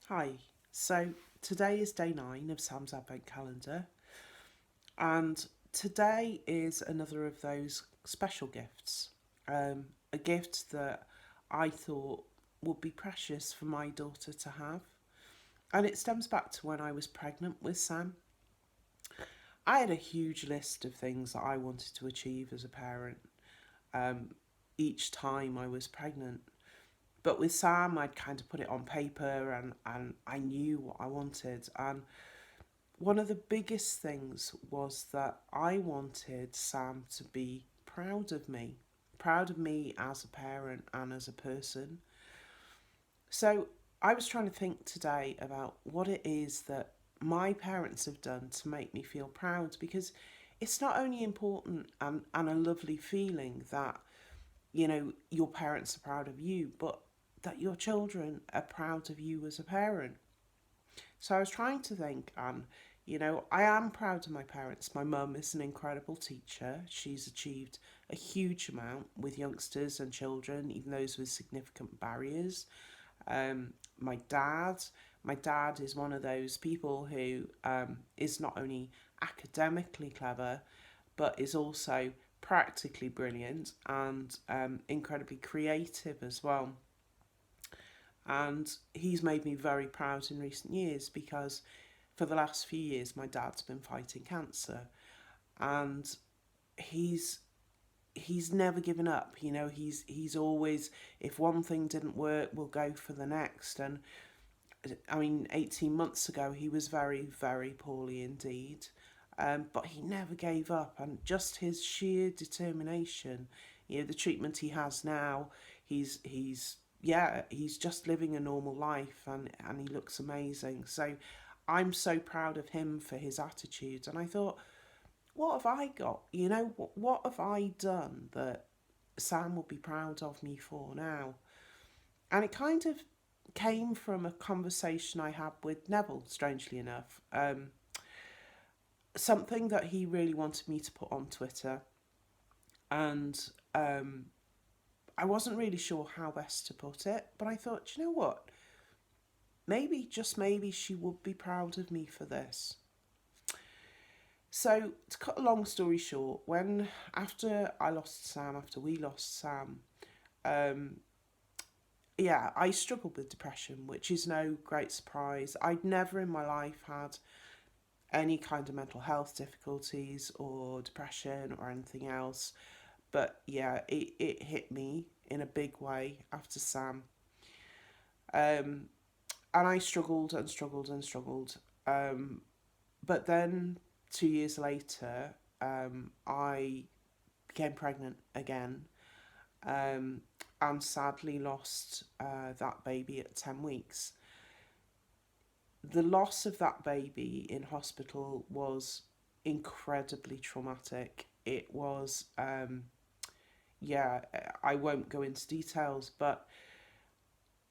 Hi, so today is day 9 of Sam's Advent Calendar, and today is another of those special gifts. A gift that I thought would be precious for my daughter to have, and it stems back to when I was pregnant with Sam. I had a huge list of things that I wanted to achieve as a parent um, each time I was pregnant. But with Sam, I'd kind of put it on paper and I knew what I wanted. And one of the biggest things was that I wanted Sam to be proud of me as a parent and as a person. So I was trying to think today about what it is that my parents have done to make me feel proud, because it's not only important and a lovely feeling that, your parents are proud of you, but that your children are proud of you as a parent. So I was trying to think, and I am proud of my parents. My mum is an incredible teacher. She's achieved a huge amount with youngsters and children, even those with significant barriers. Um, my dad, my dad is one of those people who is not only academically clever, but is also practically brilliant and incredibly creative as well. And he's made me very proud in recent years because for the last few years my dad's been fighting cancer, and he's he's never given up. He's always, if one thing didn't work, we'll go for the next. And I mean, 18 months ago he was very, very poorly indeed, but he never gave up. And just his sheer determination, the treatment he has now, he's just living a normal life, and he looks amazing. So I'm so proud of him for his attitude. And I thought, what have I got? What have I done that Sam will be proud of me for now? And it kind of came from a conversation I had with Neville, strangely enough. Something that he really wanted me to put on Twitter, and I wasn't really sure how best to put it, but I thought, you know what? Maybe, just maybe, she would be proud of me for this. So, to cut a long story short, after we lost Sam, um, yeah, I struggled with depression, which is no great surprise. I'd never in my life had any kind of mental health difficulties or depression or anything else. But yeah, it hit me in a big way after Sam. Um, and I struggled and struggled and struggled. But then 2 years later, I became pregnant again, um, and sadly lost that baby at 10 weeks. The loss of that baby in hospital was incredibly traumatic. It was, yeah, I won't go into details, but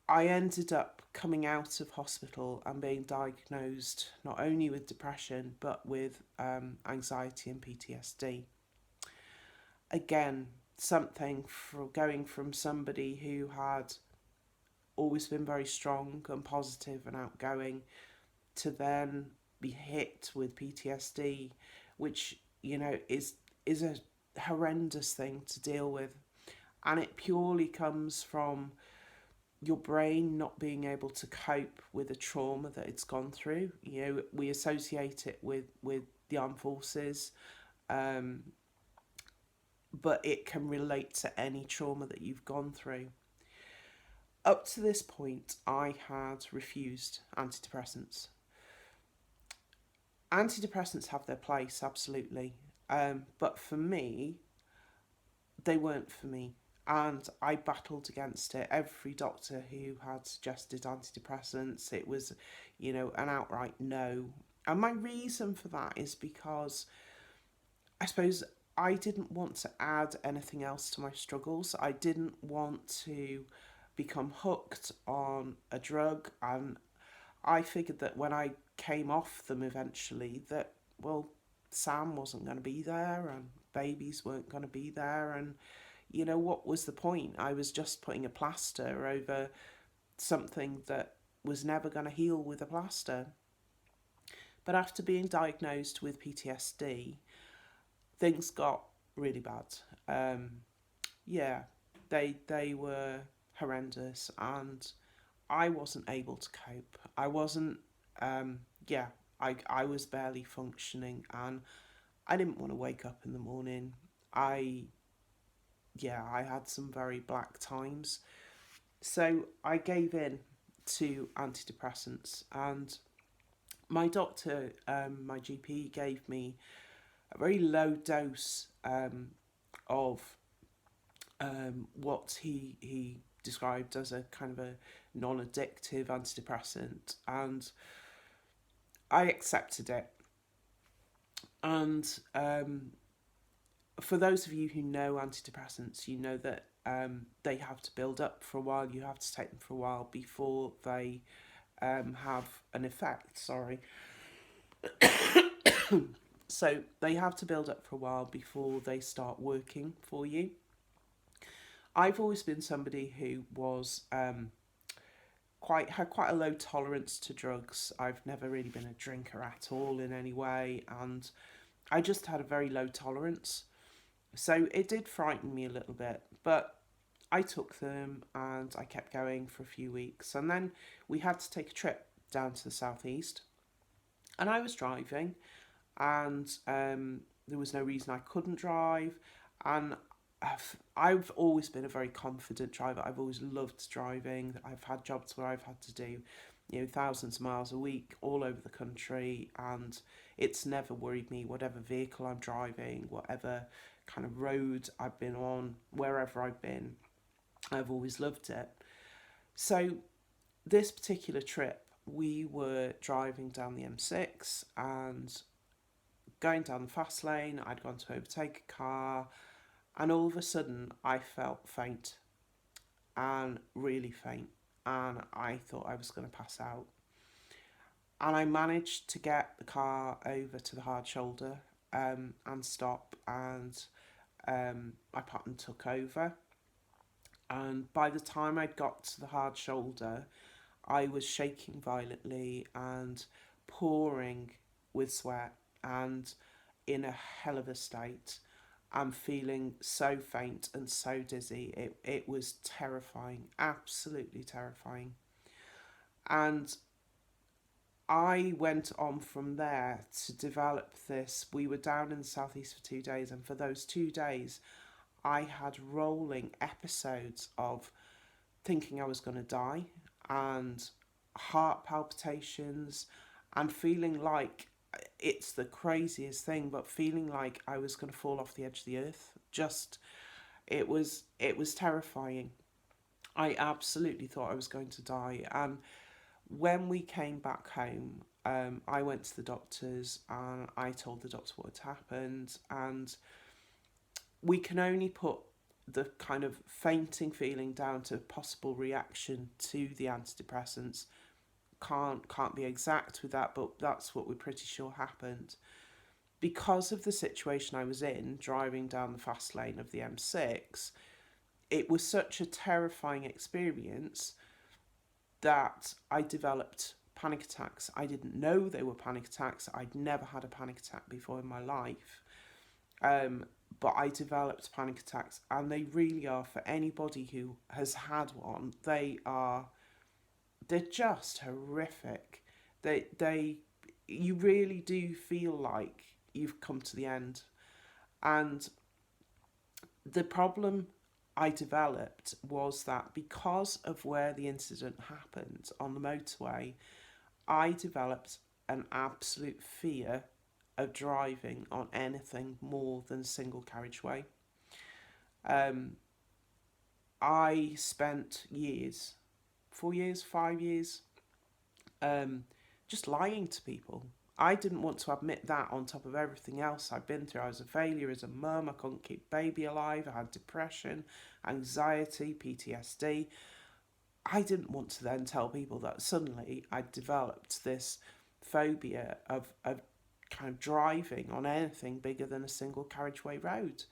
I ended up coming out of hospital and being diagnosed not only with depression but with anxiety and PTSD. Again, something for going from somebody who had always been very strong and positive and outgoing to then be hit with PTSD, which is a horrendous thing to deal with, and it purely comes from your brain not being able to cope with the trauma that it's gone through. We associate it with the armed forces, um, but it can relate to any trauma that you've gone through. Up to this point, I had refused antidepressants. Antidepressants have their place, absolutely, but for me, they weren't for me. And I battled against it. Every doctor who had suggested antidepressants, it was, an outright no. And my reason for that is because I suppose I didn't want to add anything else to my struggles. I didn't want to become hooked on a drug. And I figured that when I came off them eventually, that, well, Sam wasn't going to be there and babies weren't going to be there. And what was the point? I was just putting a plaster over something that was never going to heal with a plaster. But after being diagnosed with PTSD, things got really bad. Yeah, they were horrendous, and I wasn't able to cope. I wasn't. Yeah, I was barely functioning, and I didn't want to wake up in the morning. I I had some very black times. So I gave in to antidepressants, and my doctor, my GP, gave me a very low dose of what he described as a kind of a non-addictive antidepressant, and I accepted it. And for those of you who know antidepressants, you know that they have to build up for a while. You have to take them for a while before they have an effect. Sorry. So they have to build up for a while before they start working for you. I've always been somebody who was had quite a low tolerance to drugs. I've never really been a drinker at all in any way, and I just had a very low tolerance. So it did frighten me a little bit, but I took them and I kept going for a few weeks, and then we had to take a trip down to the southeast, and I was driving, and there was no reason I couldn't drive, and I've always been a very confident driver. I've always loved driving. I've had jobs where I've had to do, thousands of miles a week all over the country, and it's never worried me, whatever vehicle I'm driving, whatever kind of road I've been on, wherever I've been, I've always loved it. So this particular trip, we were driving down the M6 and going down the fast lane. I'd gone to overtake a car, and all of a sudden I felt faint, and really faint, and I thought I was going to pass out. And I managed to get the car over to the hard shoulder and stop, and I part and took over. And by the time I'd got to the hard shoulder, I was shaking violently and pouring with sweat and in a hell of a state. I'm feeling so faint and so dizzy. It was terrifying, absolutely terrifying. And I went on from there to develop this. We were down in the southeast for 2 days, and for those 2 days, I had rolling episodes of thinking I was going to die, and heart palpitations, and feeling like, it's the craziest thing, but feeling like I was going to fall off the edge of the earth. Just, it was terrifying. I absolutely thought I was going to die. And when we came back home, I went to the doctors and I told the doctor what had happened, and we can only put the kind of fainting feeling down to possible reaction to the antidepressants. Can't be exact with that, but that's what we're pretty sure happened. Because of the situation I was in, driving down the fast lane of the M6, it was such a terrifying experience that I developed panic attacks. I didn't know they were panic attacks. I'd never had a panic attack before in my life. But I developed panic attacks, and they really are, for anybody who has had one, they're just horrific. You really do feel like you've come to the end. And the problem I developed was that because of where the incident happened on the motorway, I developed an absolute fear of driving on anything more than a single carriageway. I spent years, 4 years, 5 years, just lying to people. I didn't want to admit that on top of everything else I'd been through. I was a failure as a mum. I couldn't keep baby alive. I had depression, anxiety, PTSD. I didn't want to then tell people that suddenly I'd developed this phobia of kind of driving on anything bigger than a single carriageway road.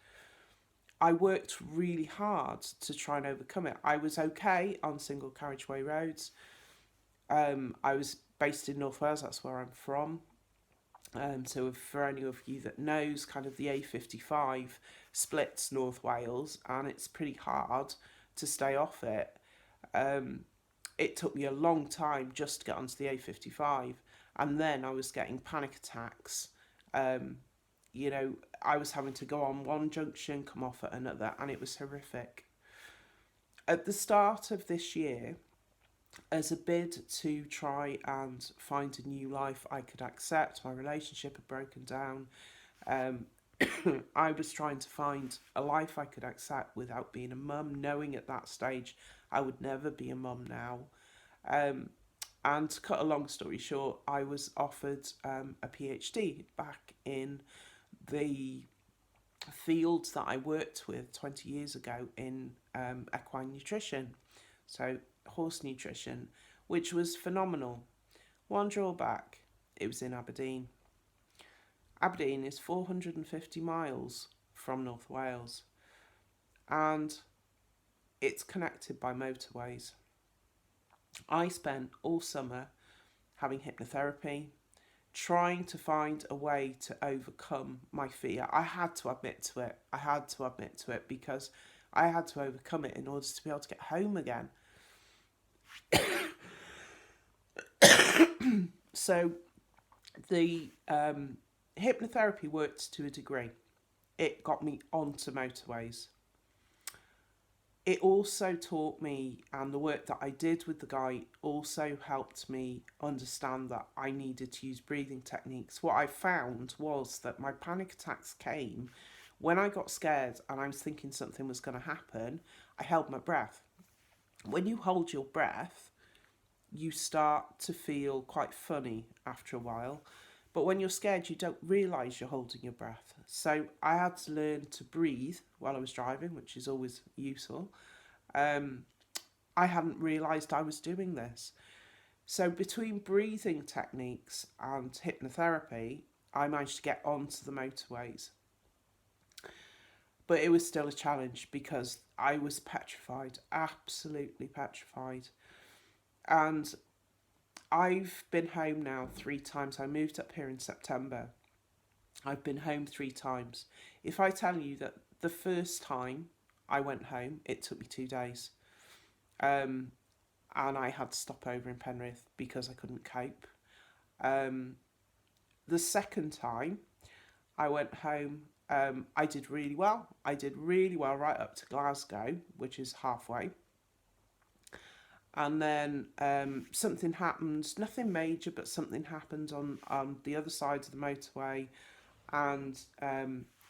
I worked really hard to try and overcome it. I was okay on single carriageway roads. I was based in North Wales, that's where I'm from. So for any of you that knows, kind of the A55 splits North Wales, and it's pretty hard to stay off it. It took me a long time just to get onto the A55, and then I was getting panic attacks. You know, I was having to go on one junction, come off at another, and it was horrific. At the start of this year, as a bid to try and find a new life I could accept, my relationship had broken down. I was trying to find a life I could accept without being a mum, knowing at that stage I would never be a mum now. And to cut a long story short, I was offered a PhD back in the field that I worked with 20 years ago in equine nutrition, so horse nutrition, which was phenomenal. One drawback, it was in Aberdeen. Aberdeen is 450 miles from North Wales, and it's connected by motorways. I spent all summer having hypnotherapy, trying to find a way to overcome my fear. I had to admit to it because I had to overcome it in order to be able to get home again. So the hypnotherapy worked to a degree. It got me onto motorways. It also taught me, and the work that I did with the guy also helped me understand that I needed to use breathing techniques. What I found was that my panic attacks came when I got scared and I was thinking something was going to happen. I held my breath. When you hold your breath, you start to feel quite funny after a while. But when you're scared, you don't realise you're holding your breath. So I had to learn to breathe while I was driving, which is always useful. I hadn't realised I was doing this. So between breathing techniques and hypnotherapy, I managed to get onto the motorways. But it was still a challenge because I was petrified, absolutely petrified. And I've been home now 3 times. I moved up here in September. I've been home 3 times. If I tell you that the first time I went home, it took me 2 days. And I had to stop over in Penrith because I couldn't cope. The second time I went home, I did really well. I did really well right up to Glasgow, which is halfway. And then something happened, nothing major, but something happened on the other side of the motorway, and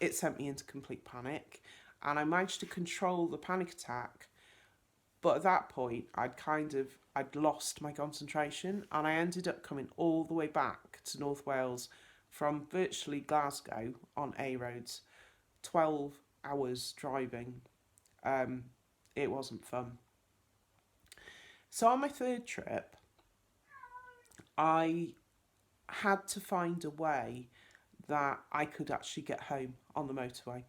it sent me into complete panic. And I managed to control the panic attack, but at that point I'd lost my concentration, and I ended up coming all the way back to North Wales from virtually Glasgow on A roads, 12 hours driving. It wasn't fun. So on my third trip, I had to find a way that I could actually get home on the motorway.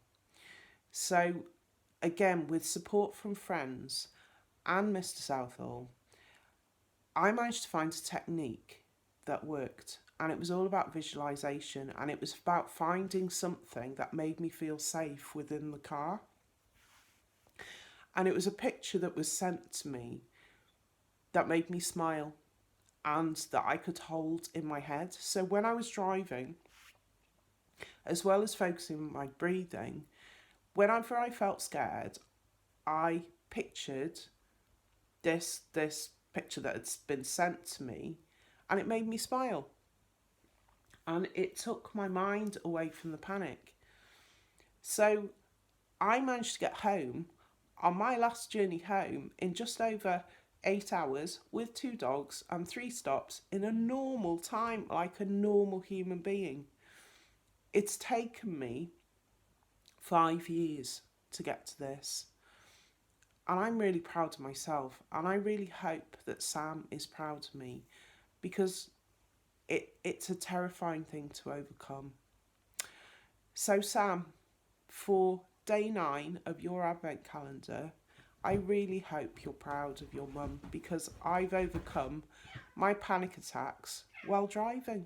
So again, with support from friends and Mr. Southall, I managed to find a technique that worked. And it was all about visualisation, and it was about finding something that made me feel safe within the car. And it was a picture that was sent to me that made me smile and that I could hold in my head. So when I was driving, as well as focusing on my breathing, whenever I felt scared, I pictured this picture that had been sent to me, and it made me smile. And it took my mind away from the panic. So I managed to get home on my last journey home in just over 8 hours with 2 dogs and 3 stops in a normal time, like a normal human being. It's taken me 5 years to get to this. And I'm really proud of myself. And I really hope that Sam is proud of me, because it's a terrifying thing to overcome. So Sam, for day 9 of your advent calendar, I really hope you're proud of your mum, because I've overcome my panic attacks while driving.